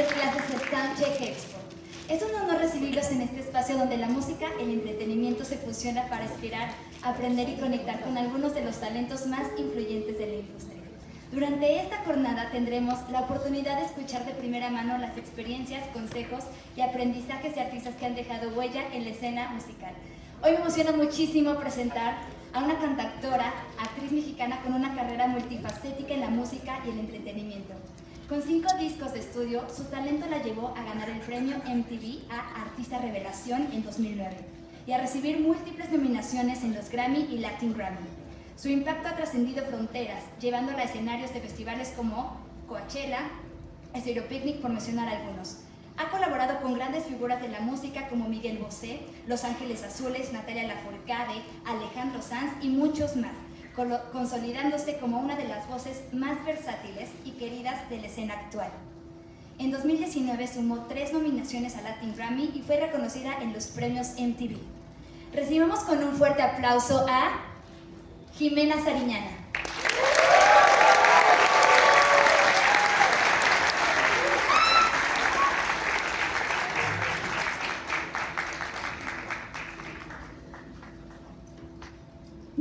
Masterclasses de Soundcheck Expo. Es un honor recibirlos en este espacio donde la música y el entretenimiento se fusionan para inspirar, aprender y conectar con algunos de los talentos más influyentes de la industria. Durante esta jornada tendremos la oportunidad de escuchar de primera mano las experiencias, consejos y aprendizajes de artistas que han dejado huella en la escena musical. Hoy me emociona muchísimo presentar a una cantautora, actriz mexicana con una carrera multifacética en la música y el entretenimiento. Con 5 discos de estudio, su talento la llevó a ganar el premio MTV a Artista Revelación en 2009 y a recibir múltiples nominaciones en los Grammy y Latin Grammy. Su impacto ha trascendido fronteras, llevándola a escenarios de festivales como Coachella, Stereo Picnic, por mencionar algunos. Ha colaborado con grandes figuras de la música como Miguel Bosé, Los Ángeles Azules, Natalia Lafourcade, Alejandro Sanz y muchos más, consolidándose como una de las voces más versátiles y queridas de la escena actual. En 2019 sumó 3 nominaciones a Latin Grammy y fue reconocida en los premios MTV. Recibamos con un fuerte aplauso a Jimena Sariñana.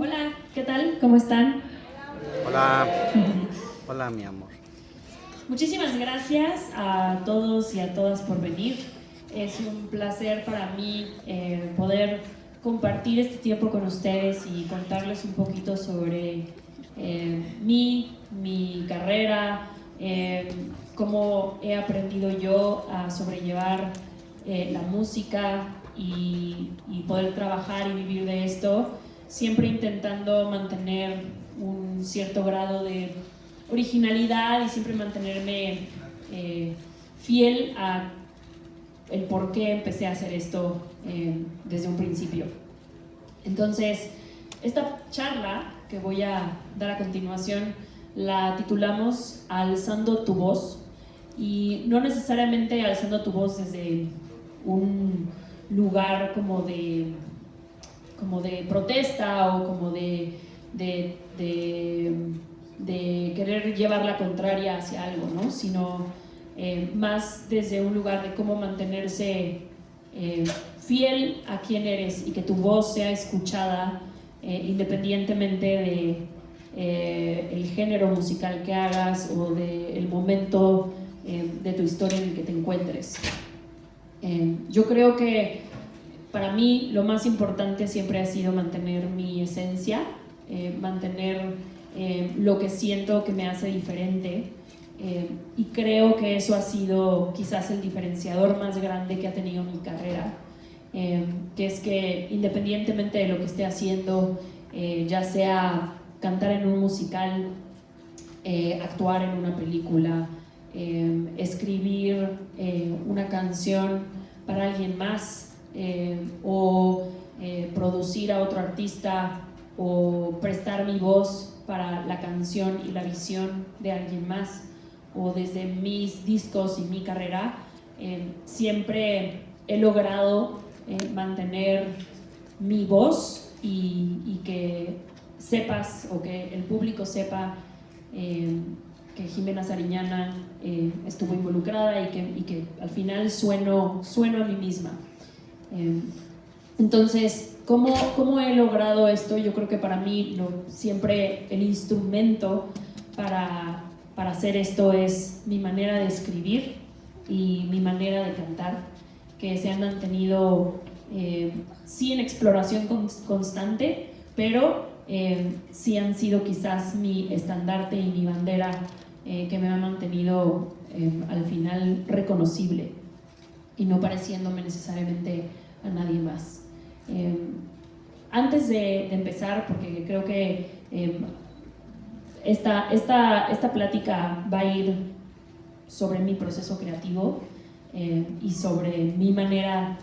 Hola, ¿qué tal? ¿Cómo están? Hola. Hola, mi amor. Muchísimas gracias a todos y a todas por venir. Es un placer para mí poder compartir este tiempo con ustedes y contarles un poquito sobre mi carrera, cómo he aprendido yo a sobrellevar la música y poder trabajar y vivir de esto, siempre intentando mantener un cierto grado de originalidad y siempre mantenerme fiel a el por qué empecé a hacer esto desde un principio. Entonces, esta charla que voy a dar a continuación la titulamos Alzando tu voz, y no necesariamente alzando tu voz desde un lugar como de protesta o como de querer llevar la contraria hacia algo, ¿no? Sino más desde un lugar de cómo mantenerse fiel a quién eres y que tu voz sea escuchada independientemente de el género musical que hagas o del momento de tu historia en el que te encuentres. Yo creo que para mí lo más importante siempre ha sido mantener mi esencia, mantener lo que siento que me hace diferente, y creo que eso ha sido quizás el diferenciador más grande que ha tenido mi carrera, que es que independientemente de lo que esté haciendo, ya sea cantar en un musical, actuar en una película, escribir una canción para alguien más, o producir a otro artista o prestar mi voz para la canción y la visión de alguien más, o desde mis discos y mi carrera, siempre he logrado mantener mi voz y que sepas o que el público sepa que Jimena Sariñana estuvo involucrada y que al final sueno a mí misma. Entonces, ¿cómo he logrado esto? Yo creo que para mí siempre el instrumento para hacer esto es mi manera de escribir y mi manera de cantar, que se han mantenido sí en exploración constante, pero sí han sido quizás mi estandarte y mi bandera, que me han mantenido al final reconocible y no pareciéndome necesariamente a nadie más. Antes de empezar, porque creo que esta plática va a ir sobre mi proceso creativo y sobre mi manera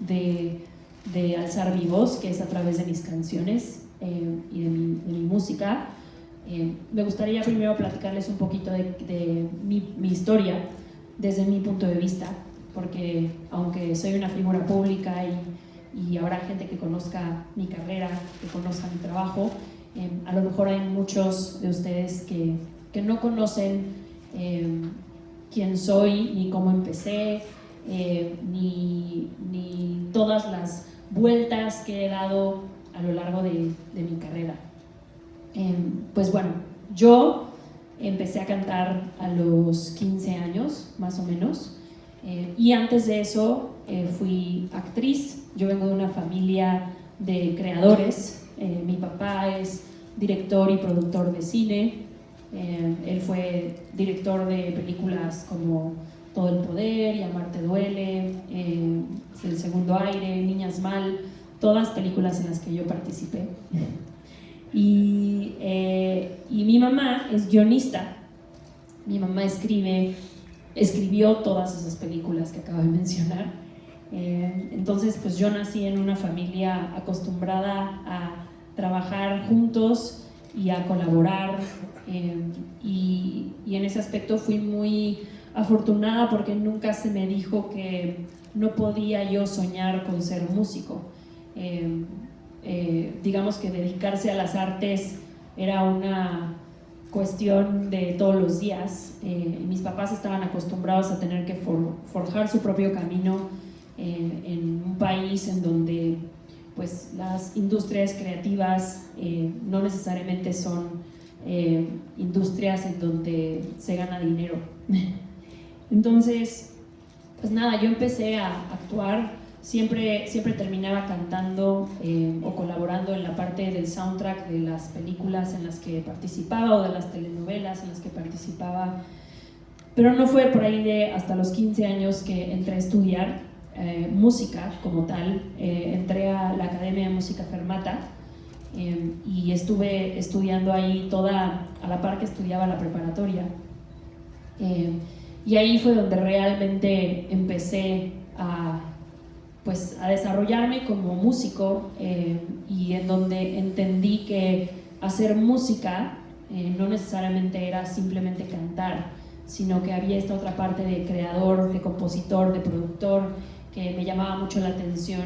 de alzar mi voz, que es a través de mis canciones y de mi música. Me gustaría primero platicarles un poquito de mi historia desde mi punto de vista, porque aunque soy una figura pública y habrá gente que conozca mi carrera, que conozca mi trabajo, a lo mejor hay muchos de ustedes que no conocen quién soy, ni cómo empecé, ni todas las vueltas que he dado a lo largo de mi carrera. Pues bueno, yo empecé a cantar a los 15 años, más o menos, y antes de eso fui actriz. Yo vengo de una familia de creadores. Mi papá es director y productor de cine. Él fue director de películas como Todo el Poder y Amarte Duele, El Segundo Aire, Niñas Mal, todas películas en las que yo participé. Y mi mamá es guionista. Mi mamá escribió todas esas películas que acabo de mencionar. Entonces, pues yo nací en una familia acostumbrada a trabajar juntos y a colaborar, y en ese aspecto fui muy afortunada porque nunca se me dijo que no podía yo soñar con ser músico. Digamos que dedicarse a las artes era una cuestión de todos los días. Mis papás estaban acostumbrados a tener que forjar su propio camino en un país en donde pues las industrias creativas no necesariamente son industrias en donde se gana dinero. Entonces, pues nada, yo empecé a actuar, siempre terminaba cantando o colaborando en la parte del soundtrack de las películas en las que participaba o de las telenovelas en las que participaba, pero no fue por ahí de hasta los 15 años que entré a estudiar música como tal. Entré a la Academia de Música Fermata y estuve estudiando ahí toda a la par que estudiaba la preparatoria, y ahí fue donde realmente empecé a desarrollarme como músico, y en donde entendí que hacer música no necesariamente era simplemente cantar, sino que había esta otra parte de creador, de compositor, de productor, que me llamaba mucho la atención,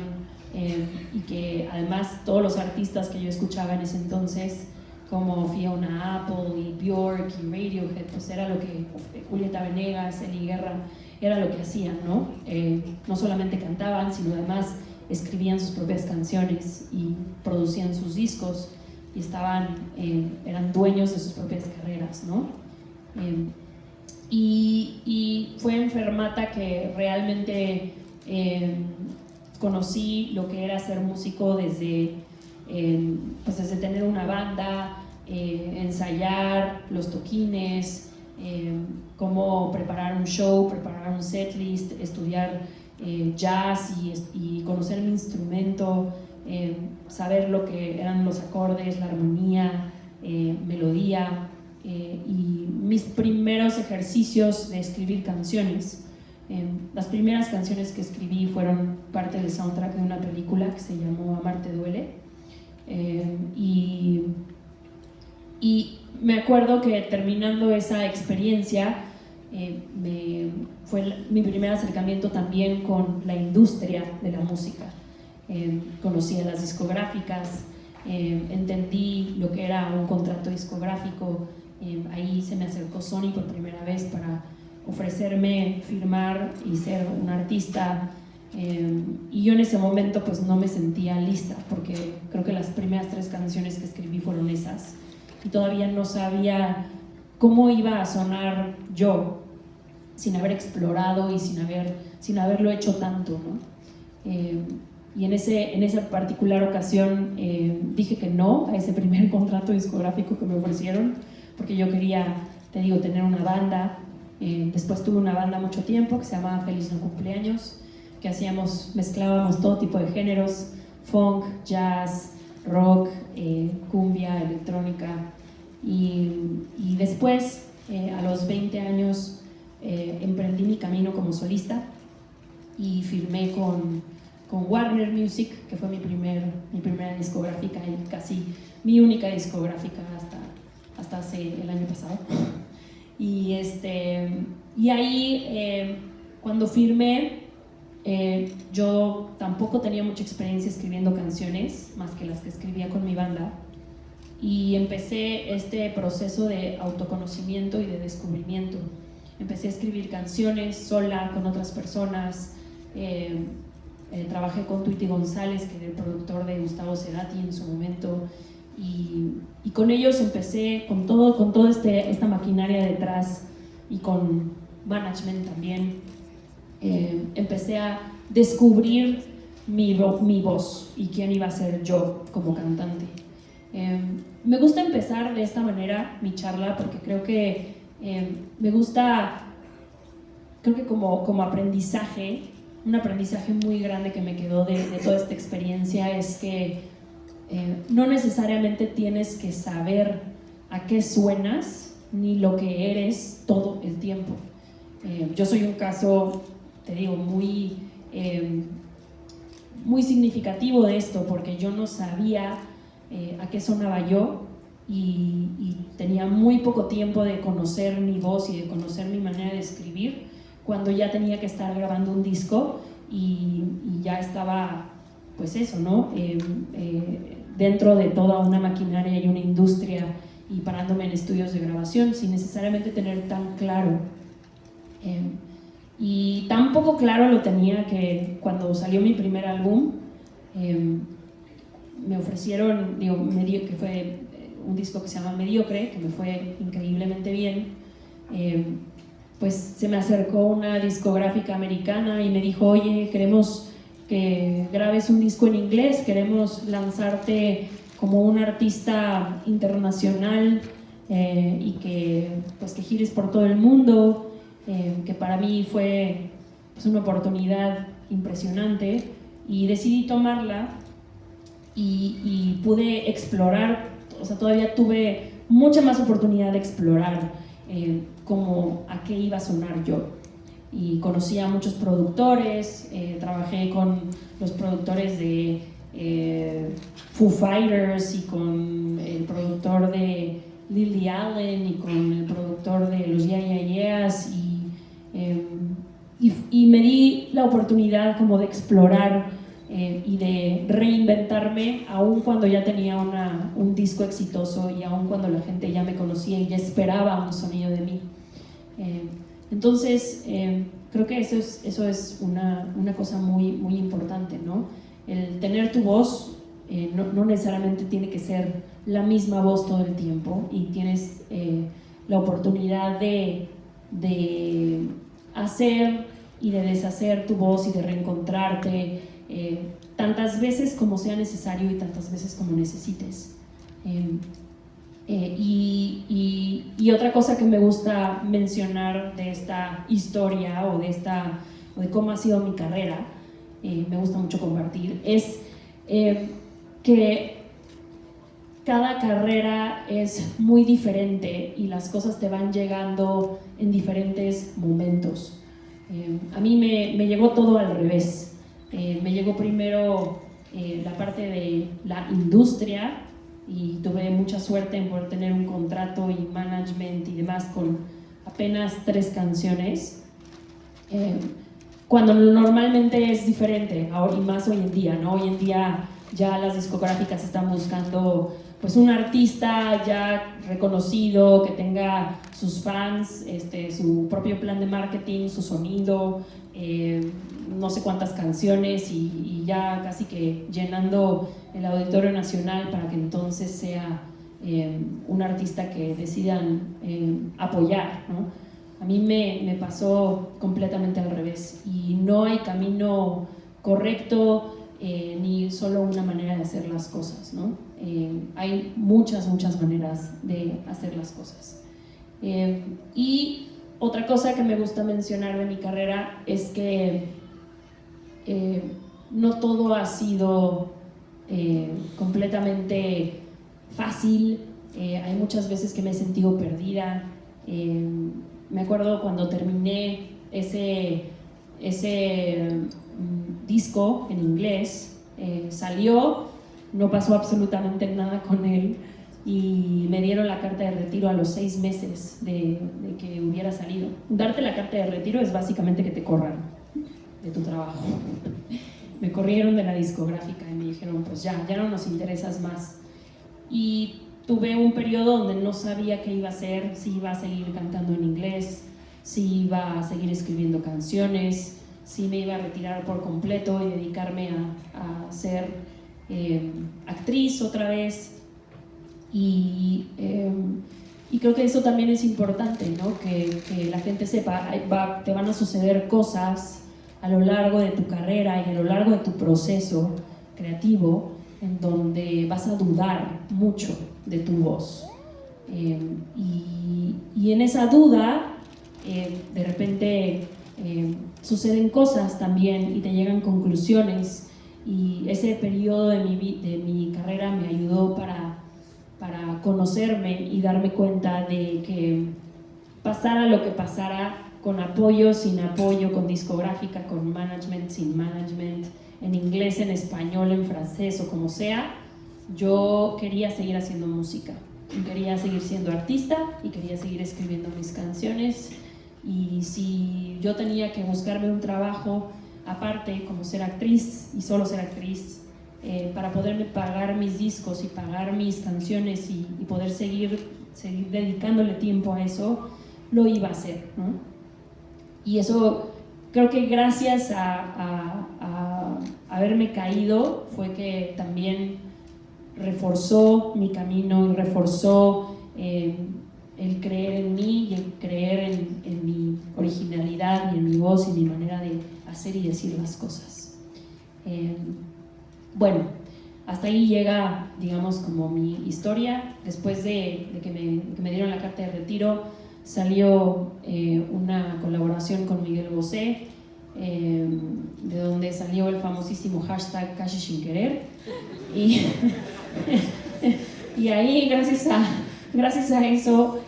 y que además todos los artistas que yo escuchaba en ese entonces, como Fiona Apple y Björk y Radiohead, pues era lo que, Julieta Venegas, Eli Guerra, era lo que hacían, ¿no? No solamente cantaban, sino además escribían sus propias canciones y producían sus discos y eran dueños de sus propias carreras, ¿no? Y fue en Fermata que realmente conocí lo que era ser músico desde tener una banda, ensayar los toquines, cómo preparar un show, preparar un setlist, estudiar jazz y conocer mi instrumento, saber lo que eran los acordes, la armonía, melodía, y mis primeros ejercicios de escribir canciones. Las primeras canciones que escribí fueron parte del soundtrack de una película que se llamó Amarte Duele, y me acuerdo que terminando esa experiencia fue mi primer acercamiento también con la industria de la música. Conocí a las discográficas, entendí lo que era un contrato discográfico. Ahí se me acercó Sony por primera vez para ofrecerme firmar y ser un artista, y yo en ese momento pues no me sentía lista, porque creo que las primeras 3 canciones que escribí fueron esas y todavía no sabía cómo iba a sonar yo sin haber explorado y sin haberlo hecho tanto, ¿no? Y en esa particular ocasión dije que no a ese primer contrato discográfico que me ofrecieron, porque yo quería, te digo, tener una banda. Después tuve una banda mucho tiempo que se llamaba Feliz No Cumpleaños, que mezclábamos todo tipo de géneros: funk, jazz, rock, cumbia, electrónica. Y después, a los 20 años, emprendí mi camino como solista y firmé con Warner Music, que fue mi primera discográfica y casi mi única discográfica hasta hace el año pasado. Y ahí, cuando firmé, yo tampoco tenía mucha experiencia escribiendo canciones, más que las que escribía con mi banda, y empecé este proceso de autoconocimiento y de descubrimiento. empecé a escribir canciones sola, con otras personas. Trabajé con Tweety González, que era el productor de Gustavo Cerati en su momento, y con ellos empecé con toda esta maquinaria detrás y con management también. Empecé a descubrir mi voz y quién iba a ser yo como cantante. Me gusta empezar de esta manera mi charla porque creo que me gusta, creo que como aprendizaje, un aprendizaje muy grande que me quedó de toda esta experiencia es que no necesariamente tienes que saber a qué suenas ni lo que eres todo el tiempo. Yo soy un caso, te digo, muy significativo de esto, porque yo no sabía a qué sonaba yo y tenía muy poco tiempo de conocer mi voz y de conocer mi manera de escribir cuando ya tenía que estar grabando un disco y ya estaba, pues eso, ¿no? Dentro de toda una maquinaria y una industria y parándome en estudios de grabación sin necesariamente tener tan claro. Y tan poco claro lo tenía que cuando salió mi primer álbum me ofrecieron, que fue un disco que se llama Mediocre, que me fue increíblemente bien. Pues se me acercó una discográfica americana y me dijo: oye, queremos que grabes un disco en inglés, queremos lanzarte como un artista internacional y que gires por todo el mundo. Que para mí fue pues, una oportunidad impresionante y decidí tomarla y pude explorar, o sea, todavía tuve mucha más oportunidad de explorar como a qué iba a sonar yo. Y conocí a muchos productores, trabajé con los productores de Foo Fighters y con el productor de Lily Allen y con el productor de los Yeah Yeah Yeahs y me di la oportunidad como de explorar y de reinventarme aun cuando ya tenía un disco exitoso y aun cuando la gente ya me conocía y ya esperaba un sonido de mí. Entonces creo que eso es una cosa muy, muy importante, ¿no? El tener tu voz no necesariamente tiene que ser la misma voz todo el tiempo y tienes la oportunidad de hacer y de deshacer tu voz y de reencontrarte tantas veces como sea necesario y tantas veces como necesites. Y otra cosa que me gusta mencionar de esta historia o de cómo ha sido mi carrera, me gusta mucho compartir, es que cada carrera es muy diferente y las cosas te van llegando en diferentes momentos. A mí me llegó todo al revés. Me llegó primero la parte de la industria y tuve mucha suerte en poder tener un contrato y management y demás con apenas 3 canciones, cuando normalmente es diferente, ahora y más hoy en día, ¿no? Hoy en día ya las discográficas están buscando pues un artista ya reconocido, que tenga sus fans, su propio plan de marketing, su sonido, no sé cuántas canciones y ya casi que llenando el Auditorio Nacional para que entonces sea un artista que decidan apoyar, ¿no? A mí me pasó completamente al revés y no hay camino correcto ni solo una manera de hacer las cosas, ¿no? Hay muchas maneras de hacer las cosas. Y otra cosa que me gusta mencionar de mi carrera es que no todo ha sido completamente fácil. Hay muchas veces que me he sentido perdida. Me acuerdo cuando terminé ese disco en inglés, salió, no pasó absolutamente nada con él y me dieron la carta de retiro a los 6 meses de que hubiera salido. Darte la carta de retiro es básicamente que te corran de tu trabajo. Me corrieron de la discográfica y me dijeron, pues ya no nos interesas más. Y tuve un periodo donde no sabía qué iba a hacer, si iba a seguir cantando en inglés, si iba a seguir escribiendo canciones, si me iba a retirar por completo y dedicarme a ser actriz otra vez. Y creo que eso también es importante, ¿no? Que la gente sepa, te van a suceder cosas a lo largo de tu carrera y a lo largo de tu proceso creativo en donde vas a dudar mucho de tu voz. Y en esa duda, de repente suceden cosas también y te llegan conclusiones, y ese periodo de mi carrera me ayudó para conocerme y darme cuenta de que pasara lo que pasara, con apoyo, sin apoyo, con discográfica, con management, sin management, en inglés, en español, en francés o como sea, yo quería seguir haciendo música. Quería seguir siendo artista y quería seguir escribiendo mis canciones, y si yo tenía que buscarme un trabajo aparte como ser actriz y solo ser actriz para poderme pagar mis discos y pagar mis canciones y poder seguir dedicándole tiempo a eso, lo iba a hacer, ¿no? Y eso creo que gracias a haberme caído fue que también reforzó mi camino y reforzó el creer en mí y el creer en mi originalidad y en mi voz y mi manera de hacer y decir las cosas. Bueno, hasta ahí llega, digamos, como mi historia. Después de que me dieron la carta de retiro, salió una colaboración con Miguel Bosé, de donde salió el famosísimo hashtag Casi Sin Querer. Y ahí, gracias a eso,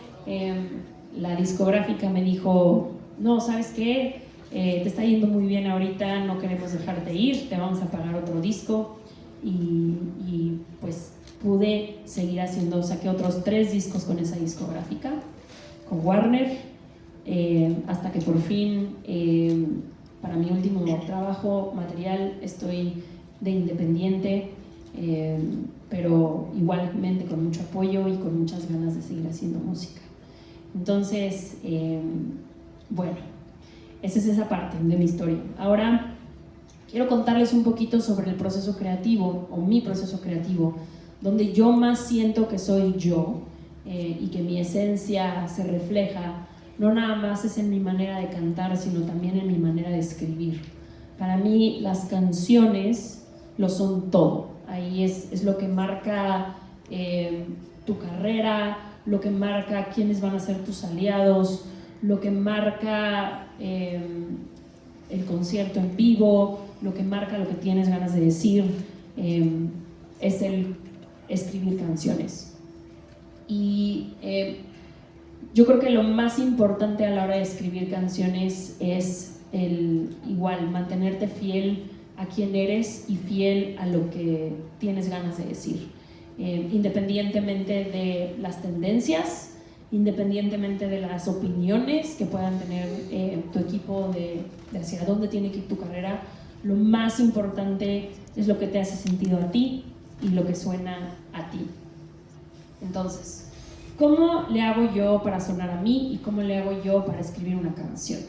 la discográfica me dijo: no, ¿sabes qué? Te está yendo muy bien ahorita, no queremos dejarte ir, te vamos a pagar otro disco. Y pues pude seguir haciendo, saqué otros 3 discos con esa discográfica, con Warner, hasta que por fin, para mi último trabajo material, estoy de independiente, pero igualmente con mucho apoyo y con muchas ganas de seguir haciendo música. Entonces, bueno, esa es esa parte de mi historia. Ahora quiero contarles un poquito sobre el proceso creativo, o mi proceso creativo, donde yo más siento que soy yo, y que mi esencia se refleja, no nada más es en mi manera de cantar, sino también en mi manera de escribir. Para mí las canciones lo son todo. Ahí es lo que marca tu carrera, lo que marca quiénes van a ser tus aliados, lo que marca el concierto en vivo, lo que marca lo que tienes ganas de decir, es el escribir canciones. Y yo creo que lo más importante a la hora de escribir canciones es igual mantenerte fiel a quién eres y fiel a lo que tienes ganas de decir, independientemente de las tendencias, independientemente de las opiniones que puedan tener tu equipo de hacia dónde tiene que ir tu carrera. Lo más importante es lo que te hace sentido a ti y lo que suena a ti. Entonces, ¿cómo le hago yo para sonar a mí y cómo le hago yo para escribir una canción?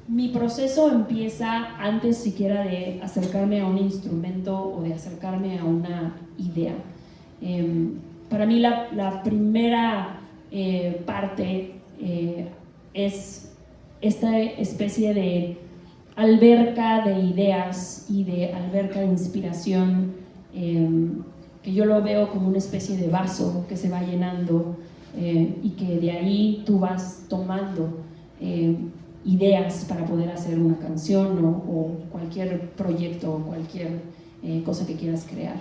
Mi proceso empieza antes siquiera de acercarme a un instrumento o de acercarme a una idea. Para mí la primera parte es esta especie de alberca de ideas y de alberca de inspiración, que yo lo veo como una especie de vaso que se va llenando, y que de ahí tú vas tomando ideas para poder hacer una canción o cualquier proyecto o cualquier cosa que quieras crear.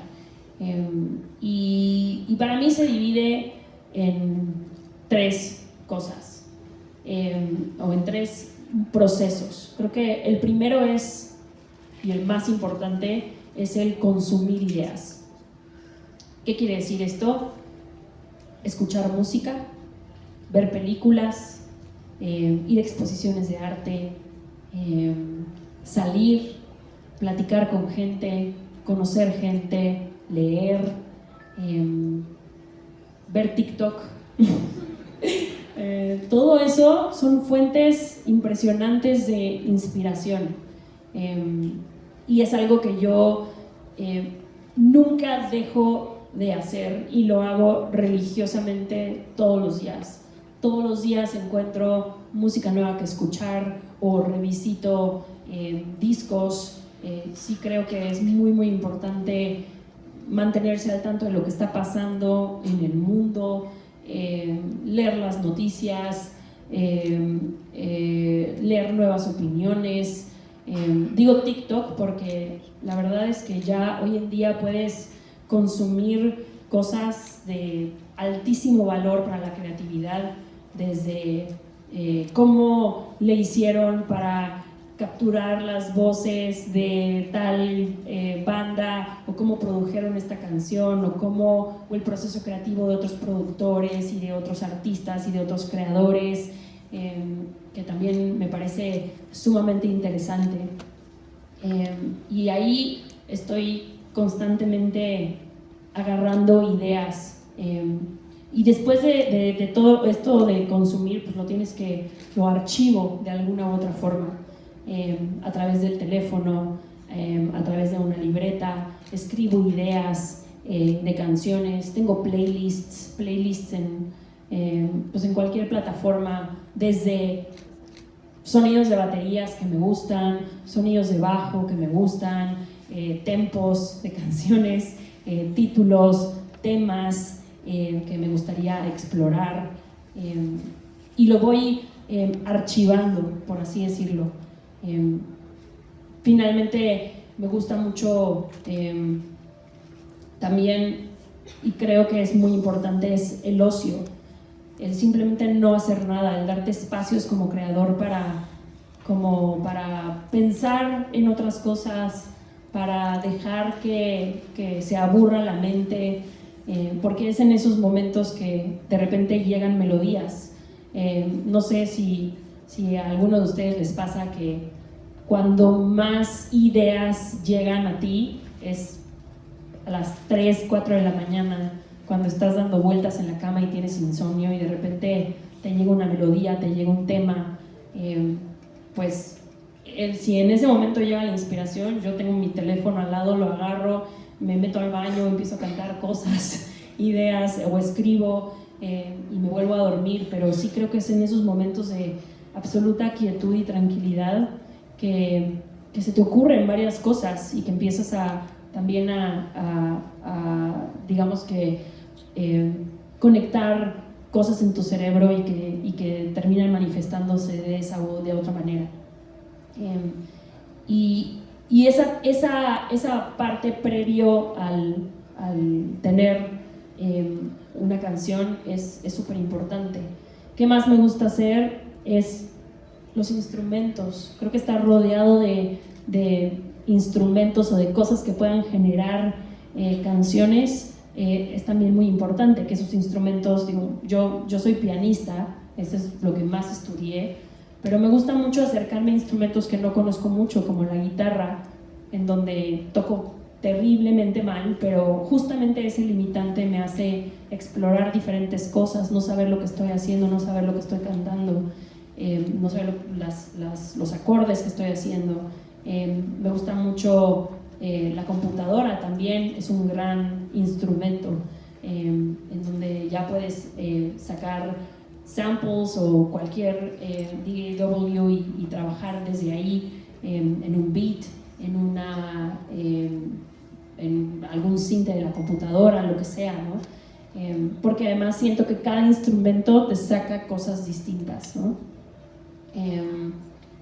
Y para mí se divide en 3 cosas, o en 3 procesos. Creo que el primero es, y el más importante, es el consumir ideas. ¿Qué quiere decir esto? Escuchar música, ver películas, ir a exposiciones de arte, salir, platicar con gente, conocer gente, leer, ver TikTok, todo eso son fuentes impresionantes de inspiración. Y es algo que yo nunca dejo de hacer y lo hago religiosamente todos los días. Todos los días encuentro música nueva que escuchar o revisito discos. Sí creo que es muy importante mantenerse al tanto de lo que está pasando en el mundo, leer las noticias, leer nuevas opiniones. Digo TikTok porque la verdad es que ya hoy en día puedes consumir cosas de altísimo valor para la creatividad, desde cómo le hicieron para capturar las voces de tal banda, o cómo produjeron esta canción, o el proceso creativo de otros productores y de otros artistas y de otros creadores, que también me parece sumamente interesante. Y ahí estoy constantemente agarrando ideas. Y después de todo esto de consumir, pues lo archivo de alguna u otra forma, a través del teléfono, a través de una libreta, escribo ideas de canciones, tengo playlists pues en cualquier plataforma, desde sonidos de baterías que me gustan, sonidos de bajo que me gustan, tempos de canciones, títulos, temas que me gustaría explorar, y lo voy archivando, por así decirlo. Finalmente me gusta mucho también, y creo que es muy importante, es el ocio, el simplemente no hacer nada, el darte espacios como creador para pensar en otras cosas, para dejar que se aburra la mente, porque es en esos momentos que de repente llegan melodías. No sé si a alguno de ustedes les pasa que cuando más ideas llegan a ti es a las 3, 4 de la mañana, cuando estás dando vueltas en la cama y tienes insomnio y de repente te llega una melodía, te llega un tema. Pues si en ese momento llega la inspiración, yo tengo mi teléfono al lado, lo agarro, me meto al baño, empiezo a cantar cosas, ideas, o escribo, y me vuelvo a dormir. Pero sí creo que es en esos momentos de absoluta quietud y tranquilidad que se te ocurren varias cosas y que empiezas también a digamos que conectar cosas en tu cerebro y que terminan manifestándose de esa o de otra manera. Y esa parte previo al tener una canción es súper importante. ¿Qué más me gusta hacer? Es los instrumentos. Creo que estar rodeado de instrumentos o de cosas que puedan generar canciones es también muy importante. Que esos instrumentos, digo, yo soy pianista, eso es lo que más estudié, pero me gusta mucho acercarme a instrumentos que no conozco mucho, como la guitarra, en donde toco terriblemente mal, pero justamente ese limitante me hace explorar diferentes cosas, no saber lo que estoy haciendo, no saber lo que estoy cantando, no saber los acordes que estoy haciendo. Me gusta mucho la computadora, también es un gran instrumento, en donde ya puedes sacar samples o cualquier DAW y trabajar desde ahí en un beat, en algún synth de la computadora, lo que sea, ¿no? Porque además siento que cada instrumento te saca cosas distintas, ¿no?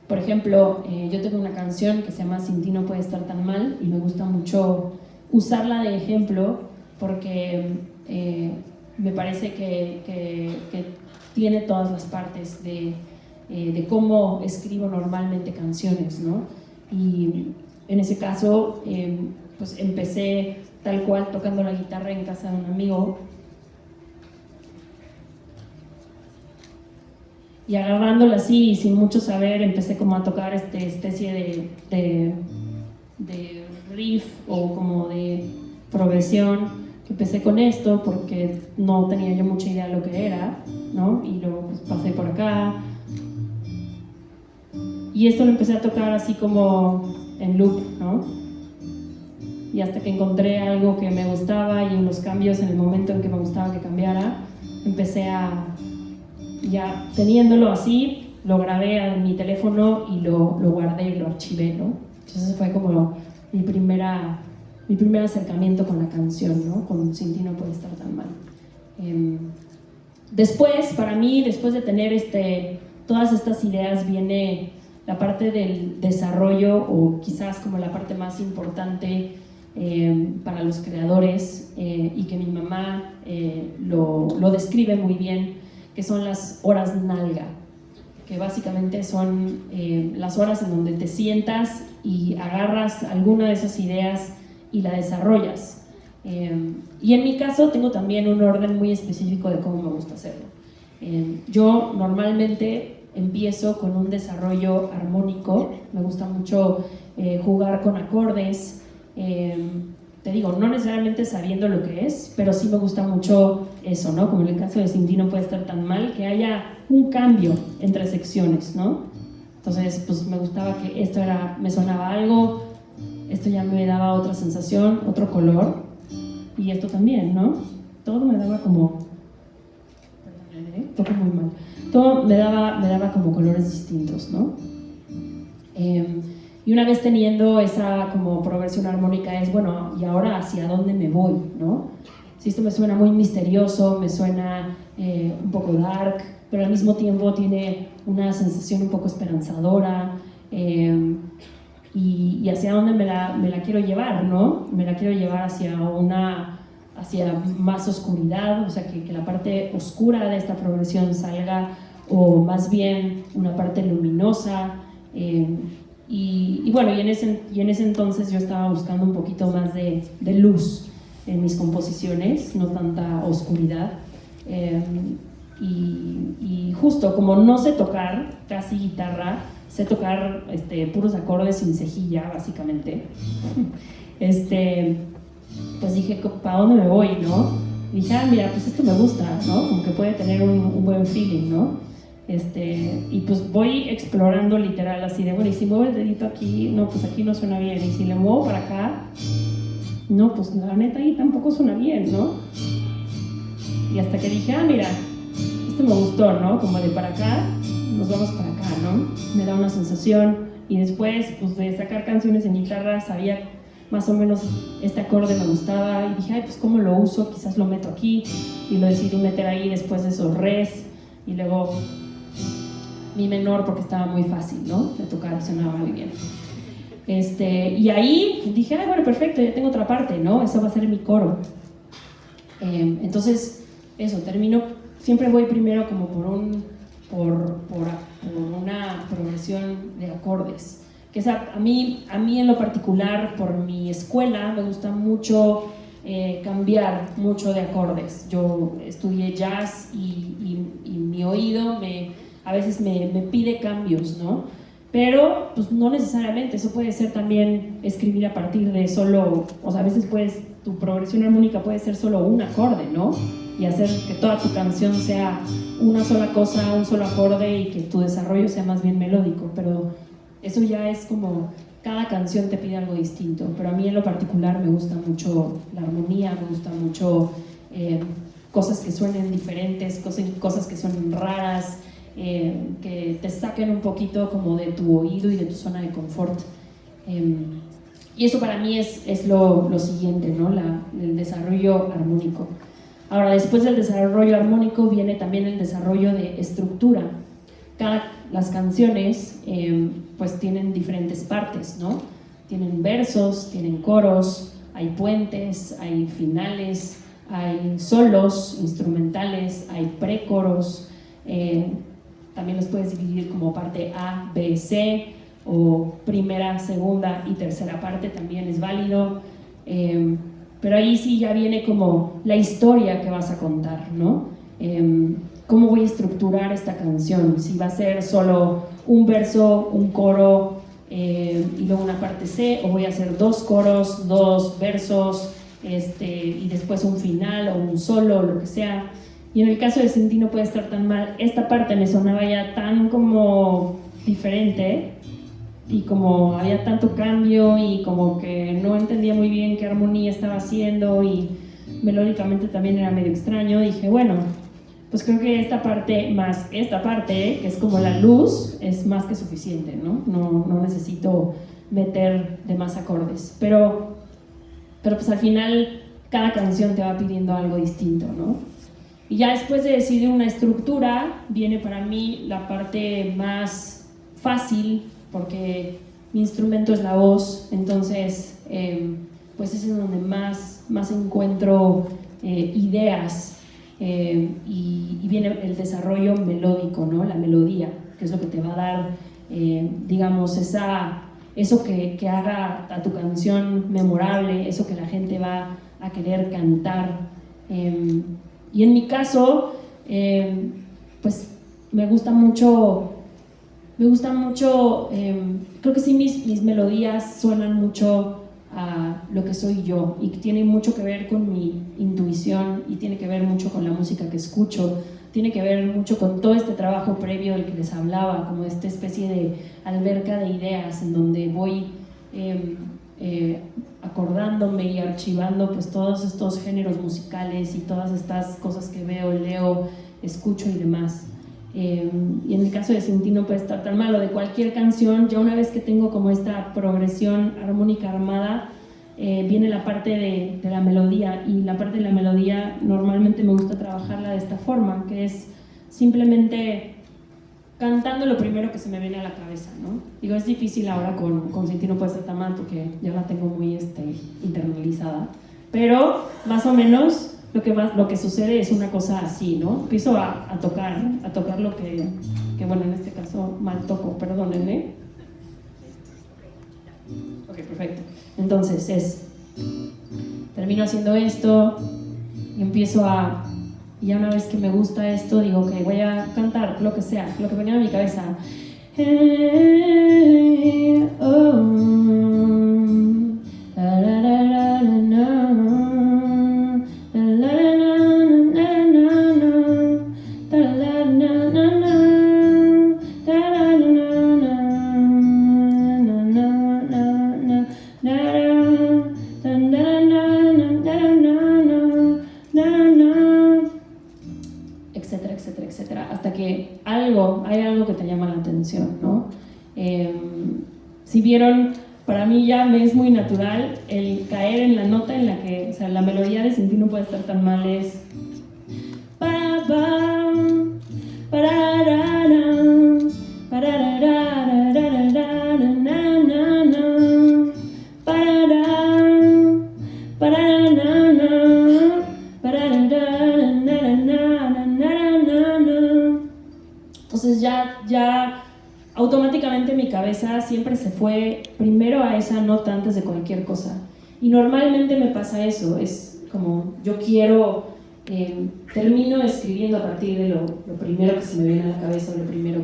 Por ejemplo, yo tengo una canción que se llama Sin ti no puede estar tan mal, y me gusta mucho usarla de ejemplo porque me parece que tiene todas las partes de cómo escribo normalmente canciones, ¿no? Y en ese caso, pues empecé tal cual tocando la guitarra en casa de un amigo, y agarrándola así y sin mucho saber empecé como a tocar especie de riff o como de progresión que empecé con esto porque no tenía yo mucha idea de lo que era, ¿no? Y luego pues, pasé por acá. Y esto lo empecé a tocar así como en loop, ¿no? Y hasta que encontré algo que me gustaba y unos cambios en el momento en que me gustaba que cambiara, empecé a, ya teniéndolo así, lo grabé en mi teléfono y lo guardé y lo archivé, ¿no? Entonces fue como mi primer acercamiento con la canción, ¿no? Con Sin ti no puede estar tan mal. Después, para mí, después de tener todas estas ideas, viene la parte del desarrollo, o quizás como la parte más importante para los creadores, y que mi mamá lo describe muy bien, que son las horas nalga, que básicamente son las horas en donde te sientas y agarras alguna de esas ideas y la desarrollas. Y en mi caso tengo también un orden muy específico de cómo me gusta hacerlo. Yo normalmente empiezo con un desarrollo armónico, me gusta mucho jugar con acordes, te digo, no necesariamente sabiendo lo que es, pero sí me gusta mucho eso, ¿no? Como en el caso de Sin ti no puede estar tan mal, que haya un cambio entre secciones, ¿no? Entonces, pues me gustaba que esto me sonaba algo, esto ya me daba otra sensación, otro color, y esto también, ¿no? Todo me daba como... toco muy mal. Todo me daba como colores distintos, ¿no? Y una vez teniendo esa como progresión armónica es, bueno, ¿y ahora hacia dónde me voy, no? Si esto me suena muy misterioso, me suena un poco dark, pero al mismo tiempo tiene una sensación un poco esperanzadora, y hacia dónde me la quiero llevar, ¿no? Me la quiero llevar hacia más oscuridad, o sea, que la parte oscura de esta progresión salga, o más bien una parte luminosa. Y bueno, y en ese entonces yo estaba buscando un poquito más de luz en mis composiciones, no tanta oscuridad. Y justo como no sé tocar casi guitarra, sé tocar puros acordes sin cejilla, básicamente. Pues dije, ¿para dónde me voy, no? Y dije, mira, pues esto me gusta, ¿no? Como que puede tener un buen feeling, ¿no? Y pues voy explorando literal así de, bueno, y si muevo el dedito aquí, no, pues aquí no suena bien, y si le muevo para acá, no, pues la neta ahí tampoco suena bien, ¿no? Y hasta que dije, mira, esto me gustó, ¿no? Como de para acá, nos vamos para acá, ¿no? Me da una sensación, y después, pues de sacar canciones en guitarra, sabía más o menos este acorde me gustaba, y dije, pues ¿cómo lo uso? Quizás lo meto aquí, y lo decidí meter ahí después de esos res, y luego mi menor porque estaba muy fácil, ¿no? De tocar y sonaba muy bien. Y ahí dije, bueno, perfecto, ya tengo otra parte, ¿no? Eso va a ser mi coro. Entonces, eso, termino, siempre voy primero como por una progresión de acordes. Que a mí en lo particular, por mi escuela, me gusta mucho cambiar mucho de acordes. Yo estudié jazz y mi oído a veces me pide cambios, ¿no? Pero pues no necesariamente, eso puede ser también escribir a partir de solo, o sea, a veces tu progresión armónica puede ser solo un acorde, ¿no? Y hacer que toda tu canción sea una sola cosa, un solo acorde, y que tu desarrollo sea más bien melódico, pero eso ya es como, cada canción te pide algo distinto, pero a mí en lo particular me gusta mucho la armonía, me gusta mucho cosas que suenen diferentes, cosas que suenen raras, que te saquen un poquito como de tu oído y de tu zona de confort. Y eso para mí es lo siguiente, ¿no? El desarrollo armónico. Ahora, después del desarrollo armónico viene también el desarrollo de estructura. Las canciones pues tienen diferentes partes, ¿no? Tienen versos, tienen coros, hay puentes, hay finales, hay solos instrumentales, hay precoros. También los puedes dividir como parte A, B, C, o primera, segunda y tercera parte, también es válido. Pero ahí sí ya viene como la historia que vas a contar, ¿no? ¿Cómo voy a estructurar esta canción? Si va a ser solo un verso, un coro y luego una parte C, o voy a hacer dos coros, dos versos y después un final o un solo o lo que sea. Y en el caso de Sin ti no puede estar tan mal, esta parte me sonaba ya tan como diferente y como había tanto cambio y como que no entendía muy bien qué armonía estaba haciendo y melódicamente también era medio extraño. Dije, bueno, pues creo que esta parte más esta parte, que es como la luz, es más que suficiente, ¿no? No necesito meter de más acordes. Pero pues al final cada canción te va pidiendo algo distinto, ¿no? Y ya después de decidir una estructura, viene para mí la parte más fácil, porque mi instrumento es la voz, entonces pues es en donde más encuentro ideas y viene el desarrollo melódico, ¿no? La melodía, que es lo que te va a dar, digamos, eso que haga a tu canción memorable, eso que la gente va a querer cantar. Y en mi caso, pues me gusta mucho, creo que sí mis melodías suenan mucho a lo que soy yo y que tiene mucho que ver con mi intuición y tiene que ver mucho con la música que escucho, tiene que ver mucho con todo este trabajo previo del que les hablaba, como esta especie de alberca de ideas en donde voy acordándome y archivando pues todos estos géneros musicales y todas estas cosas que veo, leo, escucho y demás. Y en el caso de Sin ti no puede estar tan mal, o de cualquier canción, ya una vez que tengo como esta progresión armónica armada, viene la parte de la melodía, y la parte de la melodía normalmente me gusta trabajarla de esta forma, que es simplemente cantando lo primero que se me viene a la cabeza, ¿no? Digo, es difícil ahora con Sin ti no puede estar tan mal porque ya la tengo muy internalizada, pero más o menos lo que sucede es una cosa así, ¿no? Empiezo a tocar lo que bueno, en este caso mal toco, perdónenme. Ok, perfecto. Entonces termino haciendo esto y empiezo y ya una vez que me gusta esto, digo que voy a cantar lo que sea, lo que venga a mi cabeza. Etcétera, etcétera, etcétera, hasta que hay algo que te llama la atención, ¿no? Si vieron, para mí ya me es muy natural el caer en la nota en la que, o sea, la melodía de Sin ti no puede estar tan mal es pa pam pararara pararara entonces ya automáticamente mi cabeza siempre se fue primero a esa nota antes de cualquier cosa. Y normalmente me pasa eso, es como yo termino escribiendo a partir de lo primero que se me viene a la cabeza, lo primero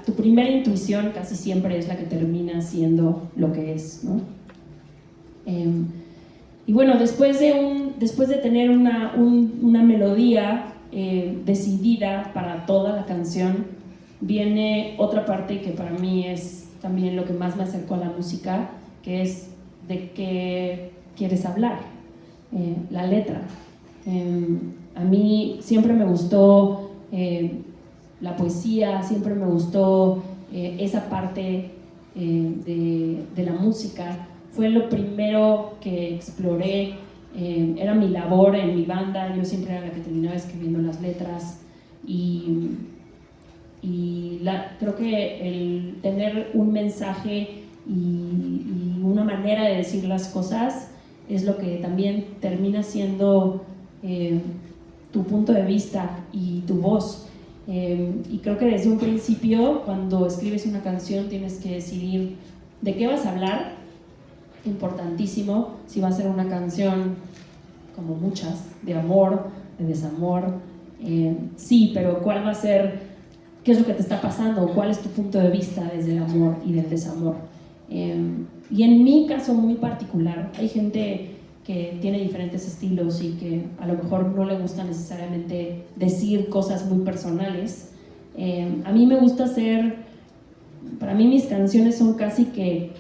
tu primera intuición casi siempre es la que termina siendo lo que es, ¿no? Y bueno, después de tener una melodía decidida para toda la canción, viene otra parte que para mí es también lo que más me acercó a la música, que es de qué quieres hablar, la letra. A mí siempre me gustó la poesía, siempre me gustó esa parte de la música. Fue lo primero que exploré, era mi labor en mi banda, yo siempre era la que terminaba escribiendo las letras y creo que el tener un mensaje y una manera de decir las cosas es lo que también termina siendo tu punto de vista y tu voz. Y creo que desde un principio, cuando escribes una canción, tienes que decidir de qué vas a hablar. Importantísimo, si va a ser una canción, como muchas, de amor, de desamor, sí, pero ¿cuál va a ser? ¿Qué es lo que te está pasando? ¿Cuál es tu punto de vista desde el amor y del desamor? Y en mi caso muy particular, hay gente que tiene diferentes estilos y que a lo mejor no le gusta necesariamente decir cosas muy personales. A mí me gusta para mí mis canciones son casi que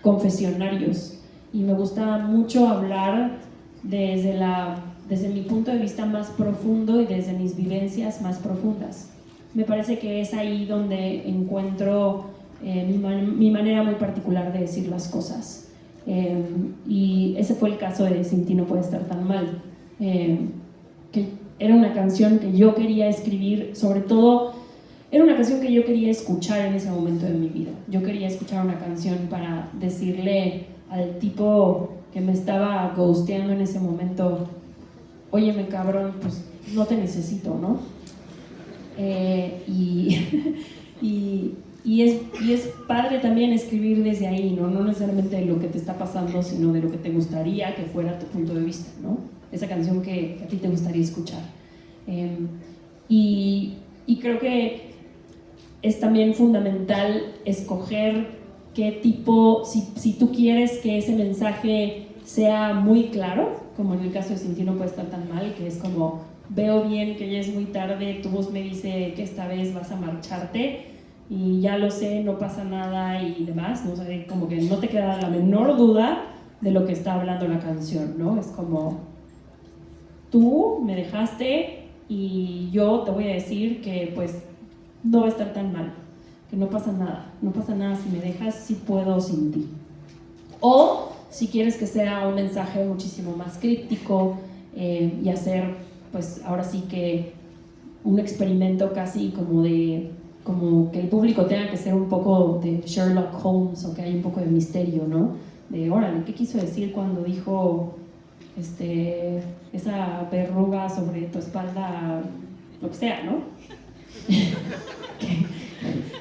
confesionarios y me gusta mucho hablar desde mi punto de vista más profundo y desde mis vivencias más profundas. Me parece que es ahí donde encuentro mi manera muy particular de decir las cosas. Y ese fue el caso de Sin ti no puede estar tan mal, que era una canción que yo quería escribir, sobre todo era una canción que yo quería escuchar en ese momento de mi vida. Yo quería escuchar una canción para decirle al tipo que me estaba ghosteando en ese momento: óyeme cabrón, pues no te necesito, ¿no? Y es padre también escribir desde ahí, ¿no? No necesariamente de lo que te está pasando, sino de lo que te gustaría que fuera tu punto de vista, ¿no? Esa canción que a ti te gustaría escuchar. Y creo que es también fundamental escoger qué tipo, si tú quieres que ese mensaje sea muy claro, como en el caso de Sin ti no puede estar tan mal, que es como: veo bien que ya es muy tarde, tu voz me dice que esta vez vas a marcharte, y ya lo sé, no pasa nada y demás, ¿no? O sea, como que no te queda la menor duda de lo que está hablando la canción, ¿no? Es como: tú me dejaste y yo te voy a decir que pues no va a estar tan mal, que no pasa nada si me dejas, sí puedo sin ti. O si quieres que sea un mensaje muchísimo más críptico y hacer, pues ahora sí que un experimento casi como que el público tenga que ser un poco de Sherlock Holmes, o que hay un poco de misterio, ¿no? De, órale, ¿qué quiso decir cuando dijo esa verruga sobre tu espalda, lo que sea, ¿no?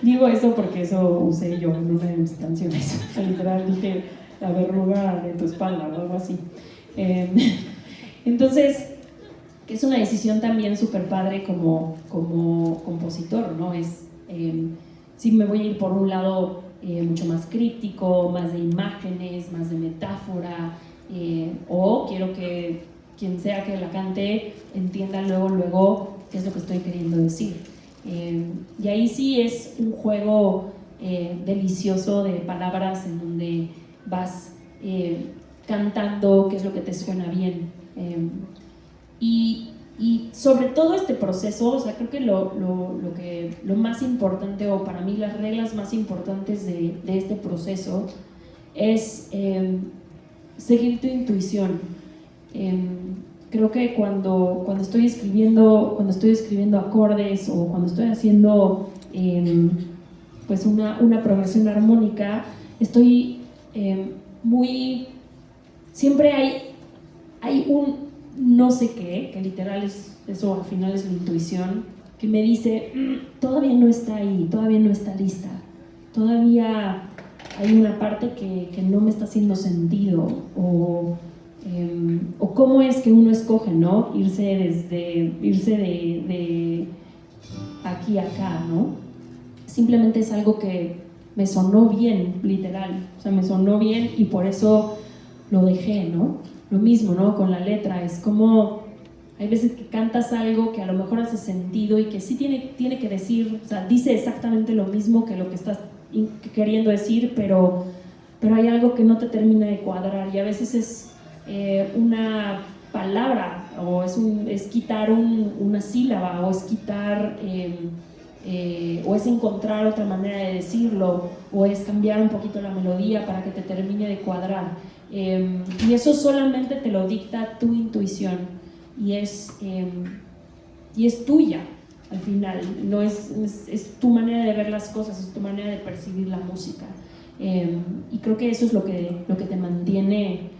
Digo eso porque eso usé yo en una de mis canciones. Literal dije la verruga de tu espalda o algo así. Entonces, que es una decisión también súper padre como compositor, ¿no? Sí, me voy a ir por un lado mucho más críptico, más de imágenes, más de metáfora, o quiero que quien sea que la cante entienda luego qué es lo que estoy queriendo decir. Y ahí sí es un juego delicioso de palabras en donde vas cantando qué es lo que te suena bien. Y sobre todo este proceso, o sea, creo que lo más importante, o para mí las reglas más importantes de este proceso es seguir tu intuición. Creo que cuando estoy escribiendo acordes, o cuando estoy haciendo pues una progresión armónica, estoy siempre hay un no sé qué, que literal eso al final es la intuición, que me dice: todavía no está ahí, todavía no está lista, todavía hay una parte que no me está haciendo sentido, o cómo es que uno escoge, ¿no? Irse de aquí a acá, ¿no? Simplemente es algo que me sonó bien, literal, o sea, me sonó bien y por eso lo dejé, ¿no? Lo mismo, ¿no? Con la letra, es como hay veces que cantas algo que a lo mejor hace sentido y que sí tiene que decir, o sea, dice exactamente lo mismo que lo que estás queriendo decir, pero hay algo que no te termina de cuadrar, y a veces es una palabra, o es quitar una sílaba, o es quitar o es encontrar otra manera de decirlo, o es cambiar un poquito la melodía para que te termine de cuadrar. Y eso solamente te lo dicta tu intuición, y es tuya al final, no es tu manera de ver las cosas, es tu manera de percibir la música. Y creo que eso es lo que te mantiene,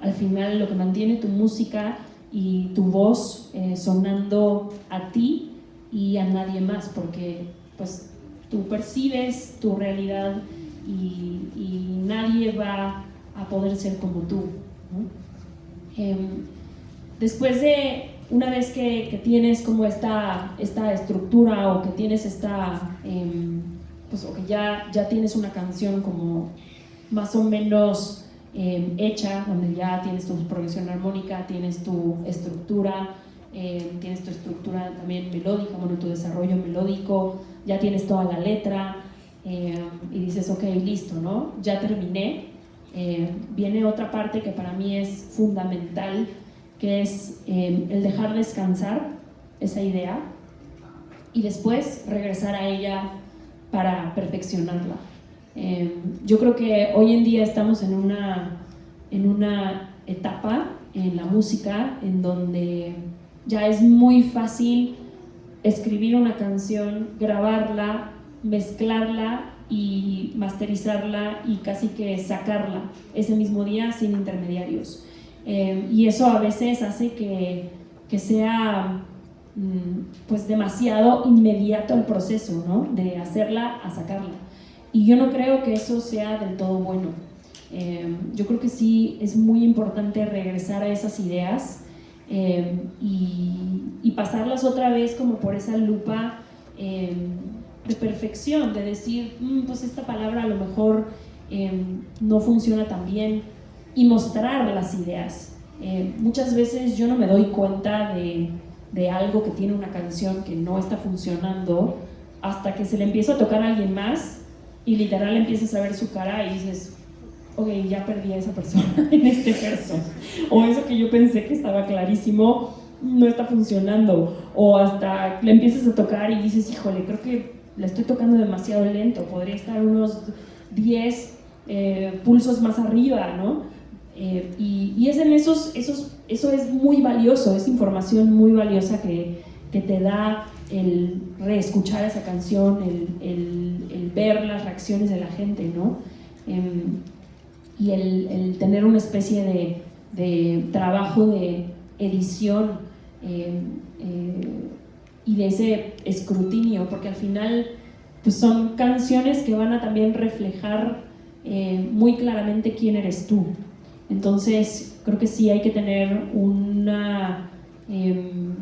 al final, lo que mantiene tu música y tu voz sonando a ti y a nadie más, porque pues tú percibes tu realidad y nadie va a poder ser como tú, ¿no? Después de, una vez que tienes como esta estructura, o que tienes pues ok, ya tienes una canción como más o menos hecha, donde ya tienes tu progresión armónica, tienes tu estructura también melódica, bueno, tu desarrollo melódico, ya tienes toda la letra, y dices, ok, listo, ¿no? Ya terminé. Viene otra parte que para mí es fundamental, que es el dejar descansar esa idea y después regresar a ella para perfeccionarla. Yo creo que hoy en día estamos en una etapa en la música en donde ya es muy fácil escribir una canción, grabarla, mezclarla y masterizarla y casi que sacarla ese mismo día sin intermediarios. Y eso a veces hace que sea pues demasiado inmediato el proceso, ¿no? De hacerla a sacarla. Y yo no creo que eso sea del todo bueno. Yo creo que sí es muy importante regresar a esas ideas y pasarlas otra vez como por esa lupa de perfección, de decir, pues esta palabra a lo mejor no funciona tan bien, y mostrar las ideas. Muchas veces yo no me doy cuenta de algo que tiene una canción que no está funcionando hasta que se le empieza a tocar a alguien más y literal empiezas a ver su cara y dices, ok, ya perdí a esa persona en este verso, o eso que yo pensé que estaba clarísimo no está funcionando, o hasta le empiezas a tocar y dices, híjole, creo que la estoy tocando demasiado lento, podría estar unos 10 pulsos más arriba, ¿no? Y es en eso es muy valioso, es información muy valiosa que te da el reescuchar esa canción, el ver las reacciones de la gente, ¿no? Y el tener una especie de trabajo de edición y de ese escrutinio, porque al final pues son canciones que van a también reflejar muy claramente quién eres tú. Entonces creo que sí hay que tener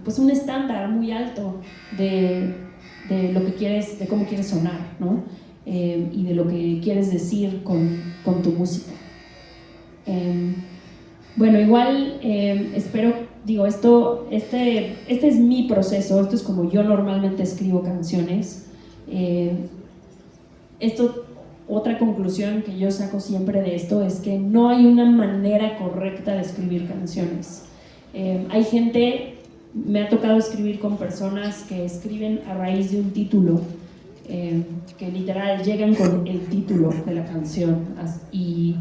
pues un estándar muy alto de lo que quieres, de cómo quieres sonar, ¿no? Y de lo que quieres decir con tu música. Bueno, igual espero, digo, este es mi proceso, esto es como yo normalmente escribo canciones. Otra conclusión que yo saco siempre de esto es que no hay una manera correcta de escribir canciones. Hay gente, me ha tocado escribir con personas que escriben a raíz de un título, que literal llegan con el título de la canción y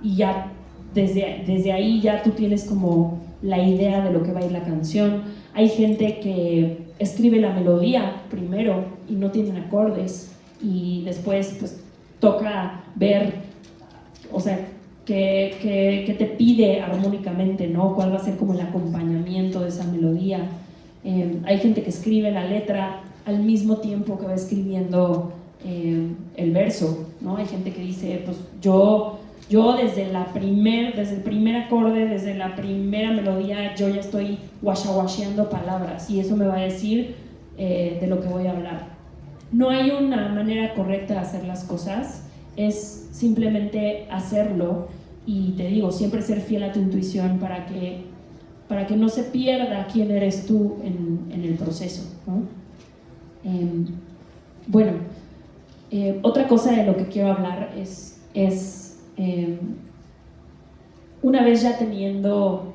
ya desde ahí ya tú tienes como la idea de lo que va a ir la canción. Hay gente que escribe la melodía primero y no tienen acordes y después pues toca ver, o sea, qué te pide armónicamente, ¿no? Cuál va a ser como el acompañamiento de esa melodía. Hay gente que escribe la letra al mismo tiempo que va escribiendo el verso, ¿no? Hay gente que dice, pues yo desde el primer acorde, desde la primera melodía, yo ya estoy guachawasheando palabras y eso me va a decir de lo que voy a hablar. No hay una manera correcta de hacer las cosas, es simplemente hacerlo y te digo, siempre ser fiel a tu intuición para que no se pierda quién eres tú en el proceso, ¿no? Bueno, otra cosa de lo que quiero hablar es una vez ya teniendo,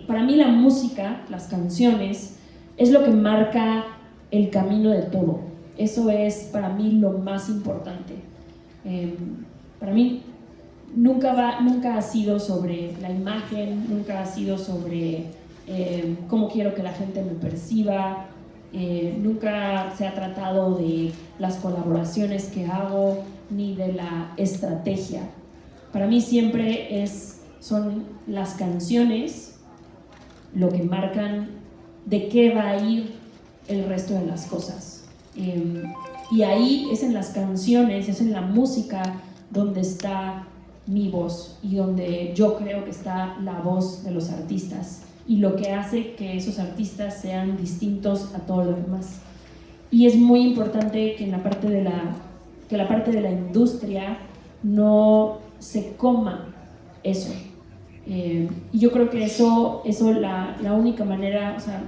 para mí la música, las canciones, es lo que marca el camino de todo. Eso es para mí lo más importante. Para mí nunca ha sido sobre la imagen, nunca ha sido sobre cómo quiero que la gente me perciba, nunca se ha tratado de las colaboraciones que hago ni de la estrategia. Para mí siempre son las canciones lo que marcan de qué va a ir el resto de las cosas. Y ahí es en las canciones, es en la música donde está mi voz y donde yo creo que está la voz de los artistas y lo que hace que esos artistas sean distintos a todo lo demás. y es muy importante que en la parte de la industria no se coma eso. Y yo creo que eso la única manera, o sea,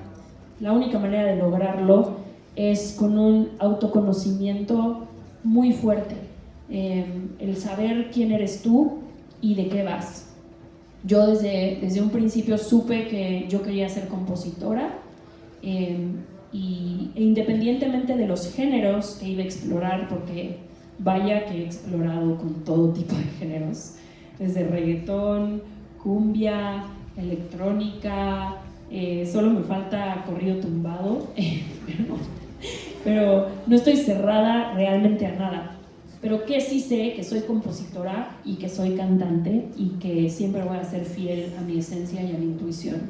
la única manera de lograrlo es con un autoconocimiento muy fuerte, el saber quién eres tú y de qué vas. Yo desde un principio supe que yo quería ser compositora, e independientemente de los géneros que iba a explorar, porque vaya que he explorado con todo tipo de géneros, desde reggaetón, cumbia, electrónica, solo me falta corrido tumbado, pero no estoy cerrada realmente a nada. Pero que sí sé que soy compositora y que soy cantante y que siempre voy a ser fiel a mi esencia y a mi intuición.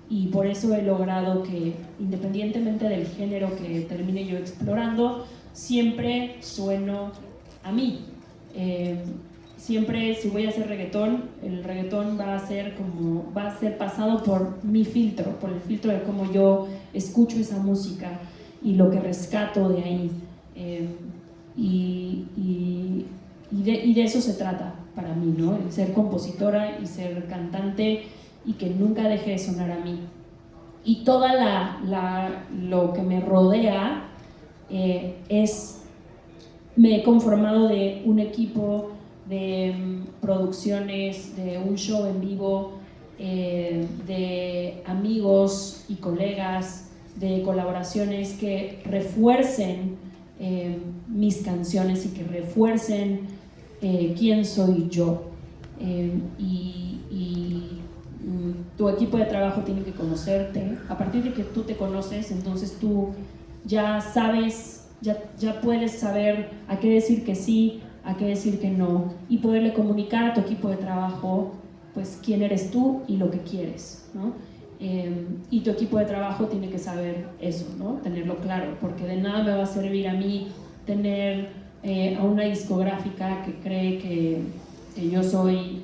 Y por eso he logrado que, independientemente del género que termine yo explorando, siempre sueno a mí. Siempre, si voy a hacer reggaetón, el reggaetón va a ser pasado por mi filtro, por el filtro de cómo yo escucho esa música y lo que rescato de ahí. Y de eso se trata para mí, ¿no? El ser compositora y ser cantante y que nunca deje de sonar a mí. Y toda lo que me rodea me he conformado de un equipo de producciones, de un show en vivo, de amigos y colegas, de colaboraciones que refuercen mis canciones y que refuercen quién soy yo. Tu equipo de trabajo tiene que conocerte. A partir de que tú te conoces, entonces tú ya sabes, ya puedes saber a qué decir que sí, a qué decir que no, y poderle comunicar a tu equipo de trabajo pues quién eres tú y lo que quieres, ¿no? Y tu equipo de trabajo tiene que saber eso, ¿no? Tenerlo claro, porque de nada me va a servir a mí tener a una discográfica que cree que yo soy,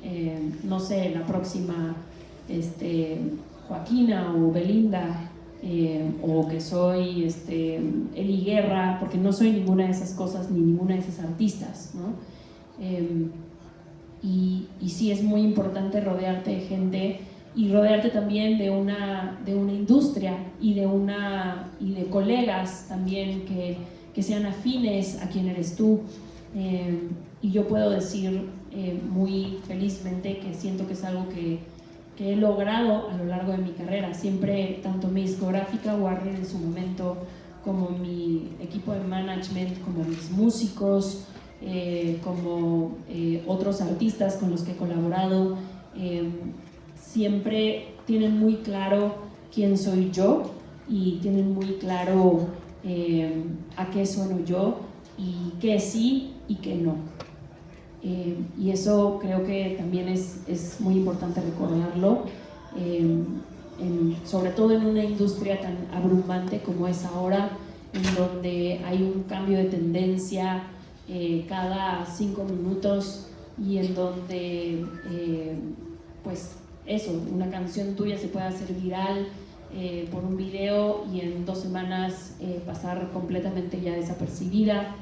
no sé, la próxima Joaquina o Belinda, o que soy Eli Guerra, porque no soy ninguna de esas cosas ni ninguna de esas artistas, ¿no? Y sí es muy importante rodearte de gente y rodearte también de una industria y de colegas también que sean afines a quien eres tú. Y yo puedo decir muy felizmente que siento que es algo que he logrado a lo largo de mi carrera. Siempre, tanto mi discográfica, Warner en su momento, como mi equipo de management, como mis músicos, como otros artistas con los que he colaborado, siempre tienen muy claro quién soy yo y tienen muy claro a qué sueno yo y qué sí y qué no. Y eso creo que también es muy importante recordarlo, sobre todo en una industria tan abrumante como es ahora, en donde hay un cambio de tendencia cada 5 minutos y en donde pues eso, una canción tuya se puede hacer viral por un video y en 2 semanas pasar completamente ya desapercibida.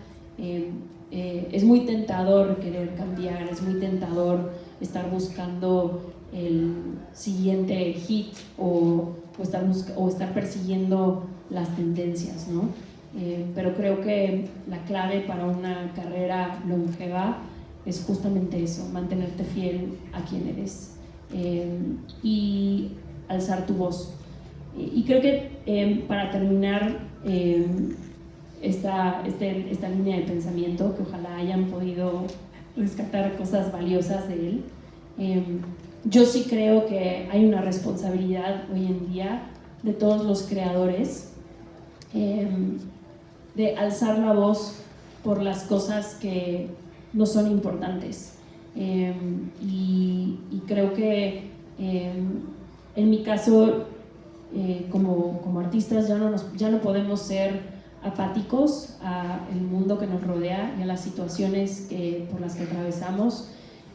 Es muy tentador querer cambiar, es muy tentador estar buscando el siguiente hit o estar persiguiendo las tendencias, ¿no? Pero creo que la clave para una carrera longeva es justamente eso, mantenerte fiel a quien eres y alzar tu voz. Y creo que para terminar esta línea de pensamiento, que ojalá hayan podido rescatar cosas valiosas de él, yo sí creo que hay una responsabilidad hoy en día de todos los creadores de alzar la voz por las cosas que no son importantes. Y creo que en mi caso, como artistas, ya no podemos ser apáticos al mundo que nos rodea y a las situaciones por las que atravesamos,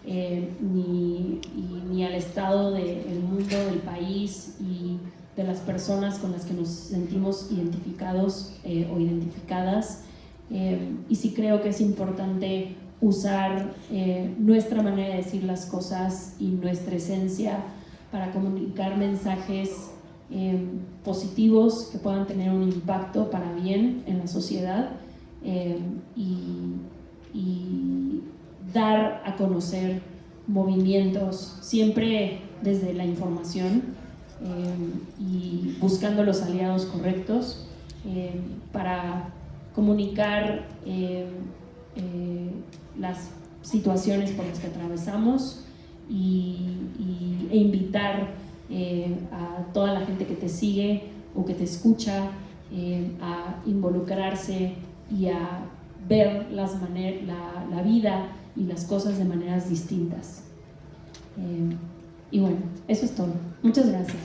ni al estado del mundo, del país de las personas con las que nos sentimos identificados o identificadas. Y sí creo que es importante usar nuestra manera de decir las cosas y nuestra esencia para comunicar mensajes positivos que puedan tener un impacto para bien en la sociedad, y dar a conocer movimientos siempre desde la información, y buscando los aliados correctos para comunicar las situaciones por las que atravesamos e invitar a toda la gente que te sigue o que te escucha a involucrarse y a ver la vida y las cosas de maneras distintas. Y bueno, eso es todo. Muchas gracias.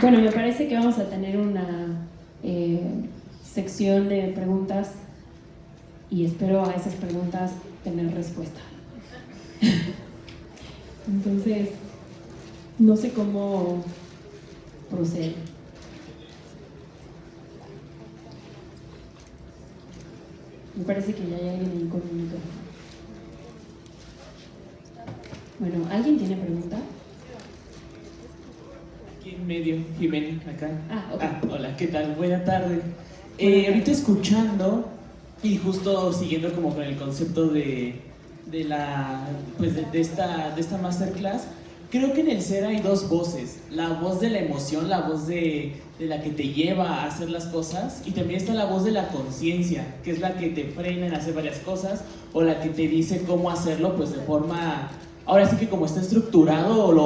Bueno, me parece que vamos a tener una sección de preguntas y espero a esas preguntas tener respuesta. Entonces, no sé cómo proceder. Me parece que ya hay alguien ahí con un micrófono. Bueno, ¿alguien tiene pregunta? Aquí en medio, Jimena, acá. Ok. Hola, ¿qué tal? Buena tarde. Ahorita escuchando y justo siguiendo como con el concepto de esta masterclass, creo que en el ser hay dos voces: la voz de la emoción, la voz de la que te lleva a hacer las cosas, y también está la voz de la conciencia, que es la que te frena en hacer varias cosas, o la que te dice cómo hacerlo, pues de forma, ahora sí que como está estructurado o lo